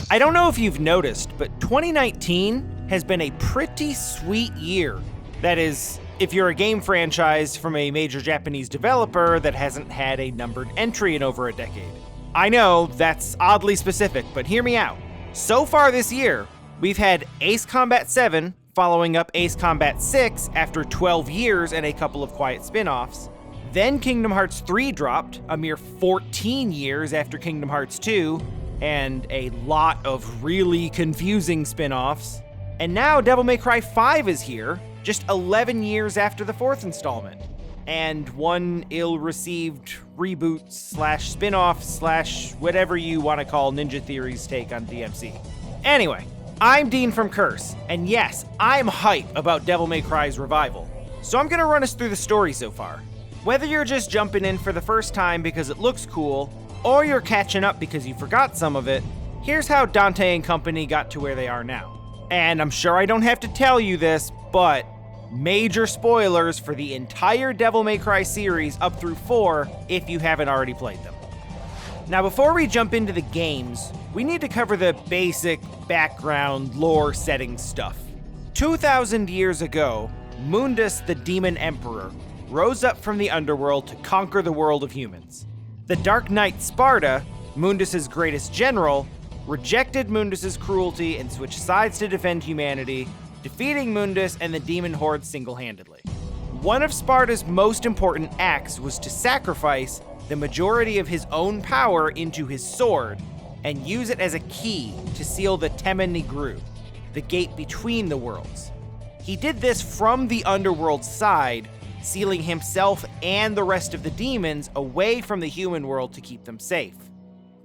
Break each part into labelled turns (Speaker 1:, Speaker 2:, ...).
Speaker 1: I don't know if you've noticed, but 2019 has been a pretty sweet year. That is, if you're a game franchise from a major Japanese developer that hasn't had a numbered entry in over a decade. I know, that's oddly specific, but hear me out. So far this year, we've had Ace Combat 7 following up Ace Combat 6 after 12 years and a couple of quiet spin-offs. Then Kingdom Hearts 3 dropped, a mere 14 years after Kingdom Hearts 2, and a lot of really confusing spin-offs. And now Devil May Cry 5 is here, just 11 years after the fourth installment. And one ill-received reboot slash spin-off slash whatever you want to call Ninja Theory's take on DMC. Anyway, I'm Dean from Curse, and yes, I'm hype about Devil May Cry's revival. So I'm gonna run us through the story so far. Whether you're just jumping in for the first time because it looks cool, or you're catching up because you forgot some of it, here's how Dante and company got to where they are now. And I'm sure I don't have to tell you this, but major spoilers for the entire Devil May Cry series up through 4 if you haven't already played them. Now before we jump into the games, we need to cover the basic background lore setting stuff. 2,000 years ago, Mundus the Demon Emperor rose up from the underworld to conquer the world of humans. The Dark Knight Sparda, Mundus's greatest general, rejected Mundus's cruelty and switched sides to defend humanity, defeating Mundus and the demon horde single-handedly. One of Sparda's most important acts was to sacrifice the majority of his own power into his sword and use it as a key to seal the Tema Nigru, the gate between the worlds. He did this from the underworld side, sealing himself and the rest of the demons away from the human world to keep them safe.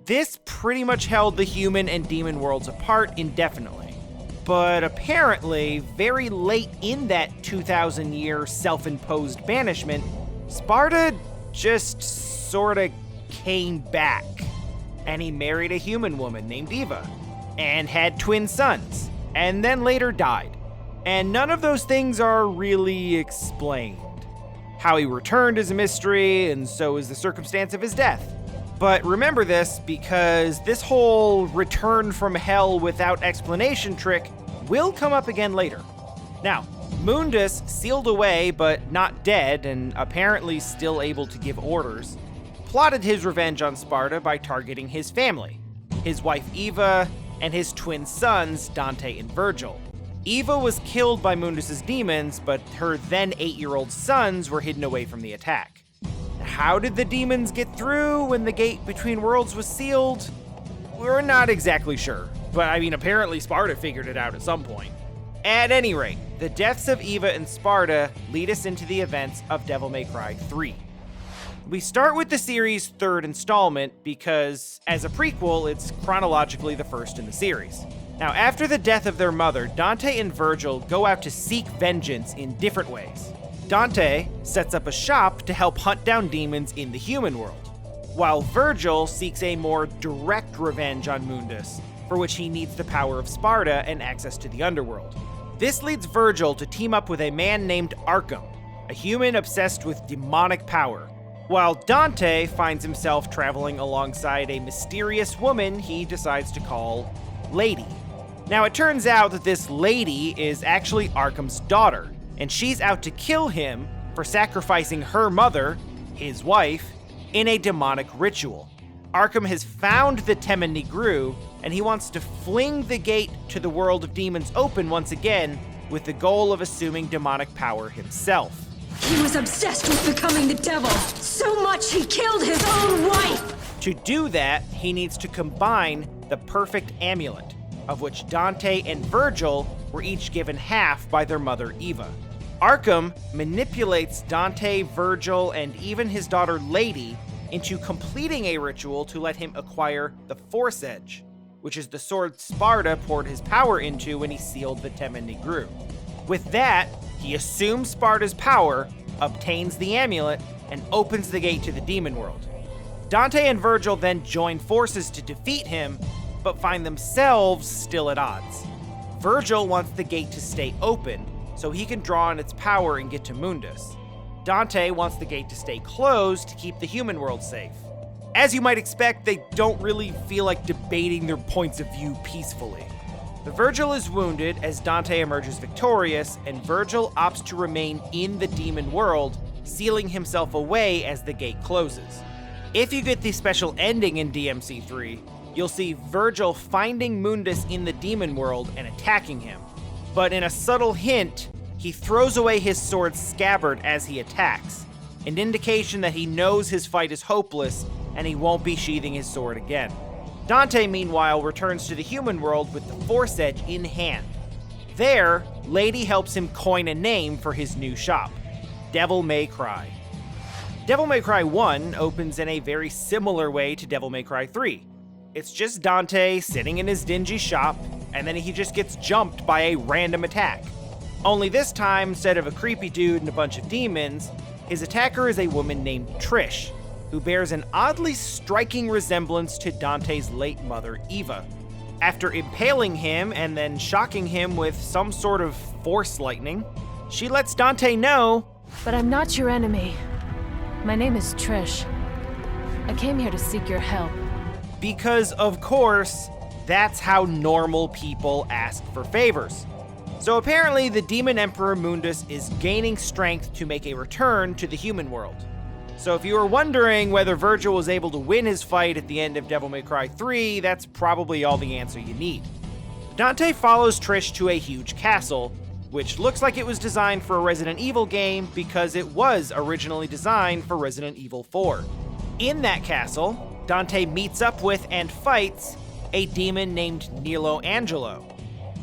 Speaker 1: This pretty much held the human and demon worlds apart indefinitely. But apparently, very late in that 2,000-year self-imposed banishment, Sparda just sorta came back. And he married a human woman named Eva, and had twin sons, and then later died. And none of those things are really explained. How he returned is a mystery, and so is the circumstance of his death. But remember this, because this whole return from hell without explanation trick will come up again later. Now, Mundus, sealed away but not dead, and apparently still able to give orders, plotted his revenge on Sparda by targeting his family, his wife Eva, and his twin sons, Dante and Virgil. Eva was killed by Mundus's demons, but her then 8-year-old sons were hidden away from the attack. How did the demons get through when the gate between worlds was sealed? We're not exactly sure, but apparently Sparda figured it out at some point. At any rate, the deaths of Eva and Sparda lead us into the events of Devil May Cry 3. We start with the series' third installment because, as a prequel, it's chronologically the first in the series. Now, after the death of their mother, Dante and Virgil go out to seek vengeance in different ways. Dante sets up a shop to help hunt down demons in the human world, while Virgil seeks a more direct revenge on Mundus, for which he needs the power of Sparda and access to the underworld. This leads Virgil to team up with a man named Arkham, a human obsessed with demonic power, while Dante finds himself traveling alongside a mysterious woman he decides to call Lady. Now, it turns out that this lady is actually Arkham's daughter, and she's out to kill him for sacrificing her mother, his wife, in a demonic ritual. Arkham has found the Tema Nigru, and he wants to fling the gate to the world of demons open once again, with the goal of assuming demonic power himself.
Speaker 2: He was obsessed with becoming the devil, so much he killed his own wife!
Speaker 1: To do that, he needs to combine the perfect amulet, of which Dante and Virgil were each given half by their mother Eva. Arkham manipulates Dante, Virgil, and even his daughter Lady into completing a ritual to let him acquire the Force Edge, which is the sword Sparda poured his power into when he sealed the Tema Nigru. With that, he assumes Sparda's power, obtains the amulet, and opens the gate to the demon world. Dante and Virgil then join forces to defeat him, but find themselves still at odds. Virgil wants the gate to stay open, so he can draw on its power and get to Mundus. Dante wants the gate to stay closed to keep the human world safe. As you might expect, they don't really feel like debating their points of view peacefully. Virgil is wounded as Dante emerges victorious, and Virgil opts to remain in the demon world, sealing himself away as the gate closes. If you get the special ending in DMC3, you'll see Virgil finding Mundus in the demon world and attacking him. But in a subtle hint, he throws away his sword's scabbard as he attacks, an indication that he knows his fight is hopeless and he won't be sheathing his sword again. Dante, meanwhile, returns to the human world with the Force Edge in hand. There, Lady helps him coin a name for his new shop, Devil May Cry. Devil May Cry 1 opens in a very similar way to Devil May Cry 3. It's just Dante sitting in his dingy shop, and then he just gets jumped by a random attack. Only this time, instead of a creepy dude and a bunch of demons, his attacker is a woman named Trish, who bears an oddly striking resemblance to Dante's late mother, Eva. After impaling him and then shocking him with some sort of force lightning, she lets Dante know,
Speaker 3: "But I'm not your enemy. My name is Trish. I came here to seek your help."
Speaker 1: Because, of course, that's how normal people ask for favors. So apparently the Demon Emperor Mundus is gaining strength to make a return to the human world. So if you were wondering whether Virgil was able to win his fight at the end of Devil May Cry 3, that's probably all the answer you need. Dante follows Trish to a huge castle, which looks like it was designed for a Resident Evil game because it was originally designed for Resident Evil 4. In that castle, Dante meets up with and fights a demon named Nilo Angelo.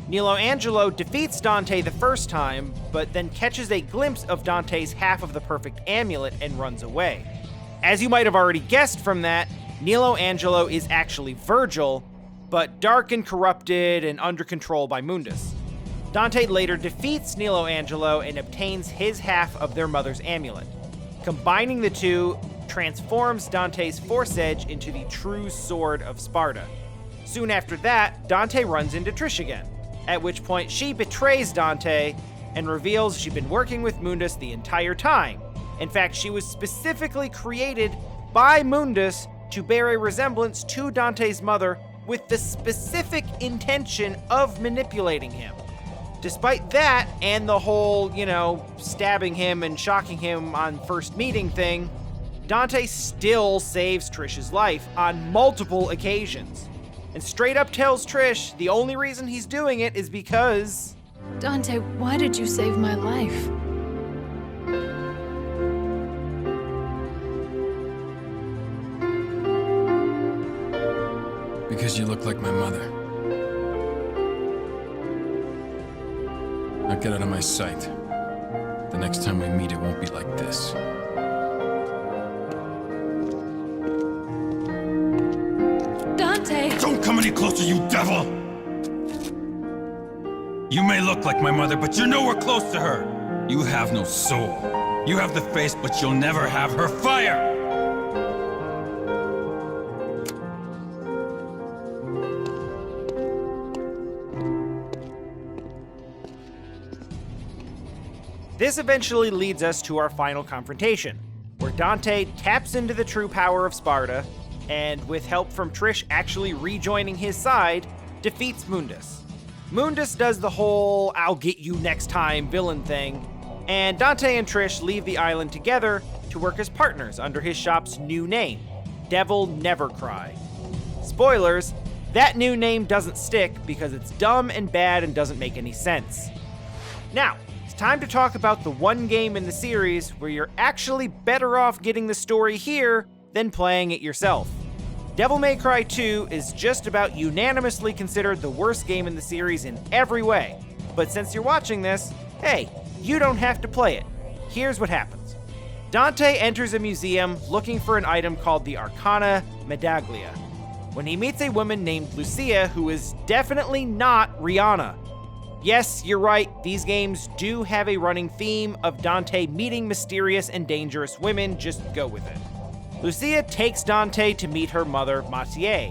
Speaker 1: Nilo Angelo defeats Dante the first time, but then catches a glimpse of Dante's half of the perfect amulet and runs away. As you might have already guessed from that, Nilo Angelo is actually Virgil, but dark and corrupted and under control by Mundus. Dante later defeats Nilo Angelo and obtains his half of their mother's amulet. Combining the two transforms Dante's Force Edge into the true Sword of Sparta. Soon after that, Dante runs into Trish again, at which point she betrays Dante and reveals she'd been working with Mundus the entire time. In fact, she was specifically created by Mundus to bear a resemblance to Dante's mother with the specific intention of manipulating him. Despite that, and the whole, stabbing him and shocking him on first meeting thing, Dante still saves Trish's life on multiple occasions. And straight up tells Trish the only reason he's doing it is because...
Speaker 3: "Dante, why did you save my life?"
Speaker 4: "Because you look like my mother. Now get out of my sight. The next time we meet, it won't be like this."
Speaker 3: Dante!
Speaker 4: Don't come any closer, you devil! You may look like my mother, but you're nowhere close to her. You have no soul. You have the face, but you'll never have her fire!
Speaker 1: This eventually leads us to our final confrontation, where Dante taps into the true power of Sparta, and with help from Trish actually rejoining his side, defeats Mundus. Mundus does the whole "I'll get you next time" villain thing, and Dante and Trish leave the island together to work as partners under his shop's new name, Devil Never Cry. Spoilers, that new name doesn't stick because it's dumb and bad and doesn't make any sense. Now, it's time to talk about the one game in the series where you're actually better off getting the story here than playing it yourself. Devil May Cry 2 is just about unanimously considered the worst game in the series in every way, but since you're watching this, hey, you don't have to play it. Here's what happens. Dante enters a museum looking for an item called the Arcana Medaglia, when he meets a woman named Lucia who is definitely not Rihanna. Yes, you're right, these games do have a running theme of Dante meeting mysterious and dangerous women, just go with it. Lucia takes Dante to meet her mother, Mathieu,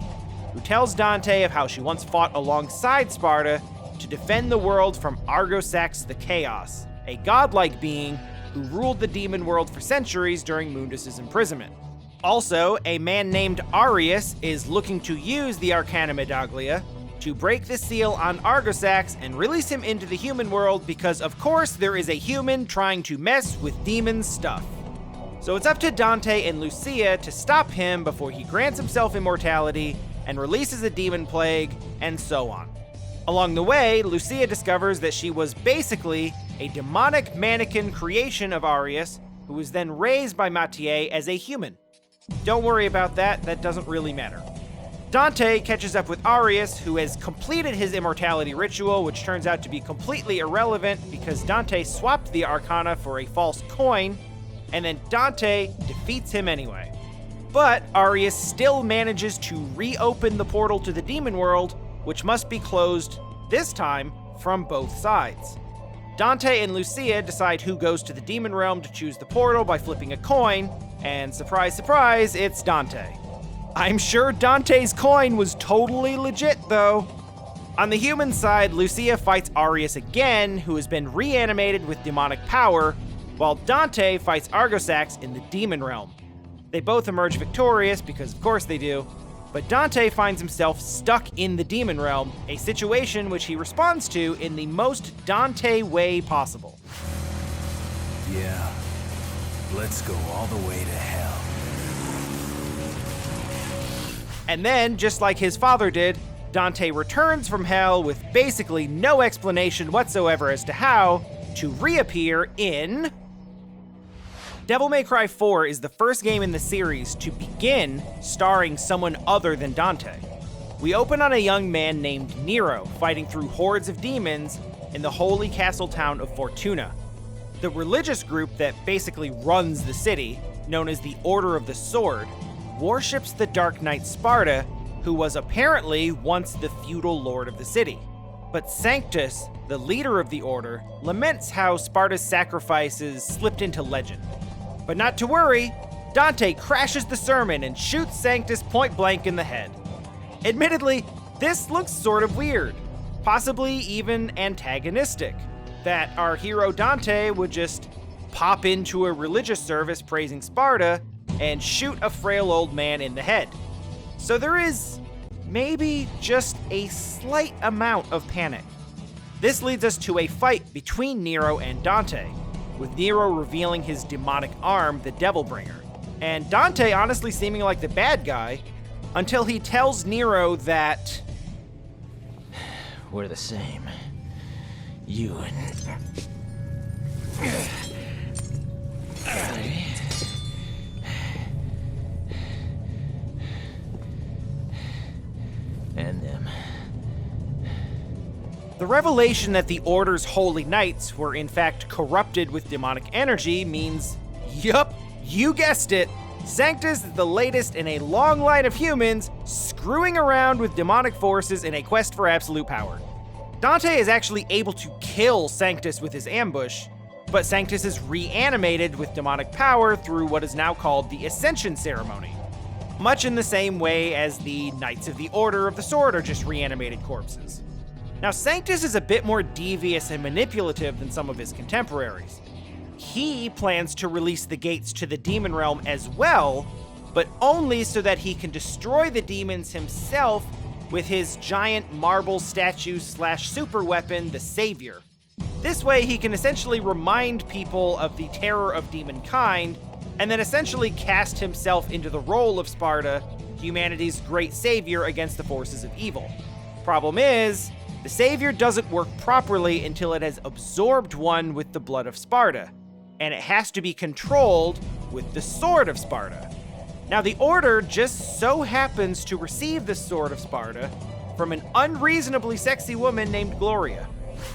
Speaker 1: who tells Dante of how she once fought alongside Sparta to defend the world from Argosax the Chaos, a godlike being who ruled the demon world for centuries during Mundus' imprisonment. Also, a man named Arius is looking to use the Arcana Medaglia to break the seal on Argosax and release him into the human world because, of course, there is a human trying to mess with demon stuff. So it's up to Dante and Lucia to stop him before he grants himself immortality and releases a demon plague, and so on. Along the way, Lucia discovers that she was basically a demonic mannequin creation of Arius, who was then raised by Mathieu as a human. Don't worry about that, that doesn't really matter. Dante catches up with Arius, who has completed his immortality ritual, which turns out to be completely irrelevant because Dante swapped the Arcana for a false coin, and then Dante defeats him anyway. But Arius still manages to reopen the portal to the demon world, which must be closed, this time, from both sides. Dante and Lucia decide who goes to the demon realm to choose the portal by flipping a coin, and surprise, surprise, it's Dante. I'm sure Dante's coin was totally legit, though. On the human side, Lucia fights Arius again, who has been reanimated with demonic power, while Dante fights Argosax in the demon realm. They both emerge victorious, because of course they do, but Dante finds himself stuck in the demon realm, a situation which he responds to in the most Dante way possible.
Speaker 5: Yeah, let's go all the way to hell.
Speaker 1: And then, just like his father did, Dante returns from hell with basically no explanation whatsoever as to how to reappear in... Devil May Cry 4 is the first game in the series to begin starring someone other than Dante. We open on a young man named Nero fighting through hordes of demons in the holy castle town of Fortuna. The religious group that basically runs the city, known as the Order of the Sword, worships the Dark Knight Sparda, who was apparently once the feudal lord of the city. But Sanctus, the leader of the order, laments how Sparda's sacrifices slipped into legend. But not to worry, Dante crashes the sermon and shoots Sanctus point blank in the head. Admittedly, this looks sort of weird, possibly even antagonistic, that our hero Dante would just pop into a religious service praising Sparda and shoot a frail old man in the head. So there is maybe just a slight amount of panic. This leads us to a fight between Nero and Dante, with Nero revealing his demonic arm, the Devilbringer, and Dante honestly seeming like the bad guy, until he tells Nero that...
Speaker 6: We're the same. You and... and them.
Speaker 1: The revelation that the Order's holy knights were in fact corrupted with demonic energy means, yup, you guessed it, Sanctus is the latest in a long line of humans screwing around with demonic forces in a quest for absolute power. Dante is actually able to kill Sanctus with his ambush, but Sanctus is reanimated with demonic power through what is now called the Ascension Ceremony, much in the same way as the Knights of the Order of the Sword are just reanimated corpses. Now, Sanctus is a bit more devious and manipulative than some of his contemporaries. He plans to release the gates to the demon realm as well, but only so that he can destroy the demons himself with his giant marble statue / super weapon, the Savior. This way, he can essentially remind people of the terror of demonkind, and then essentially cast himself into the role of Sparda, humanity's great savior against the forces of evil. Problem is, the Savior doesn't work properly until it has absorbed one with the blood of Sparda, and it has to be controlled with the Sword of Sparda. Now, the Order just so happens to receive the Sword of Sparda from an unreasonably sexy woman named Gloria.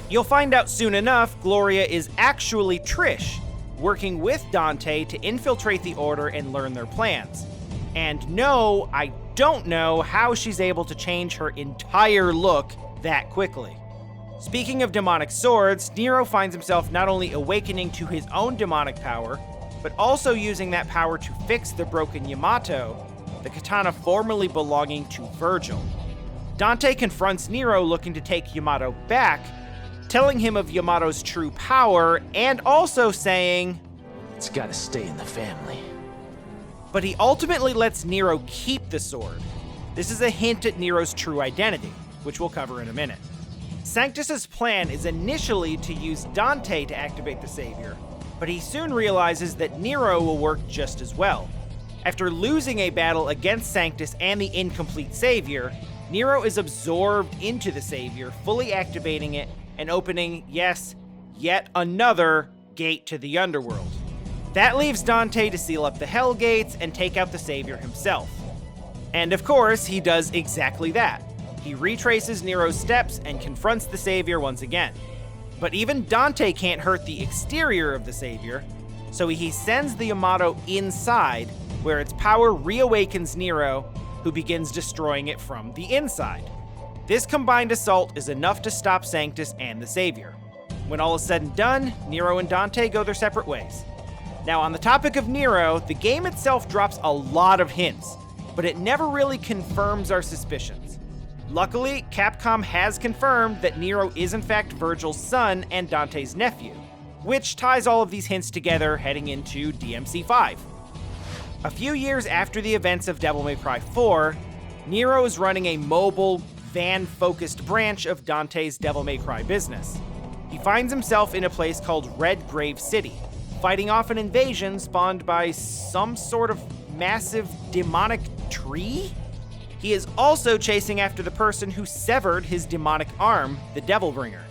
Speaker 1: You'll find out soon enough, Gloria is actually Trish, working with Dante to infiltrate the Order and learn their plans. And no, I don't know how she's able to change her entire look that quickly. Speaking of demonic swords, Nero finds himself not only awakening to his own demonic power, but also using that power to fix the broken Yamato, the katana formerly belonging to Virgil. Dante confronts Nero looking to take Yamato back, telling him of Yamato's true power, and also saying,
Speaker 6: It's gotta stay in the family.
Speaker 1: but he ultimately lets Nero keep the sword. This is a hint at Nero's true identity, which we'll cover in a minute. Sanctus's plan is initially to use Dante to activate the Savior, but he soon realizes that Nero will work just as well. After losing a battle against Sanctus and the incomplete Savior, Nero is absorbed into the Savior, fully activating it and opening, yes, yet another gate to the underworld. That leaves Dante to seal up the Hell Gates and take out the Savior himself. And of course, he does exactly that. He retraces Nero's steps and confronts the Savior once again. But even Dante can't hurt the exterior of the Savior, so he sends the Yamato inside, where its power reawakens Nero, who begins destroying it from the inside. This combined assault is enough to stop Sanctus and the Savior. When all is said and done, Nero and Dante go their separate ways. Now, on the topic of Nero, the game itself drops a lot of hints, but it never really confirms our suspicions. Luckily, Capcom has confirmed that Nero is in fact Virgil's son and Dante's nephew, which ties all of these hints together heading into DMC5. A few years after the events of Devil May Cry 4, Nero is running a mobile, van-focused branch of Dante's Devil May Cry business. He finds himself in a place called Red Grave City, fighting off an invasion spawned by some sort of massive demonic tree? He is also chasing after the person who severed his demonic arm, the Devilbringer.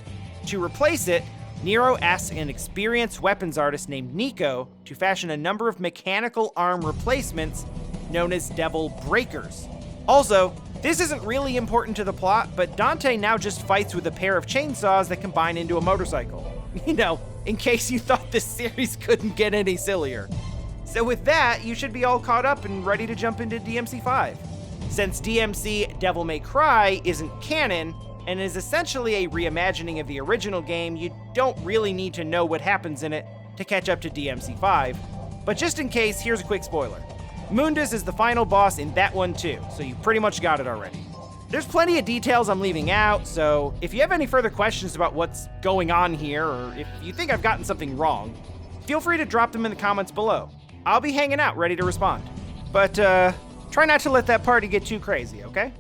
Speaker 1: To replace it, Nero asks an experienced weapons artist named Nico to fashion a number of mechanical arm replacements known as Devil Breakers. Also, this isn't really important to the plot, but Dante now just fights with a pair of chainsaws that combine into a motorcycle. You know, in case you thought this series couldn't get any sillier. So with that, you should be all caught up and ready to jump into DMC5. Since DMC Devil May Cry isn't canon, and is essentially a reimagining of the original game, you don't really need to know what happens in it to catch up to DMC5. But just in case, here's a quick spoiler. Mundus is the final boss in that one too, so you pretty much got it already. There's plenty of details I'm leaving out, so if you have any further questions about what's going on here, or if you think I've gotten something wrong, feel free to drop them in the comments below. I'll be hanging out ready to respond. But try not to let that party get too crazy, okay?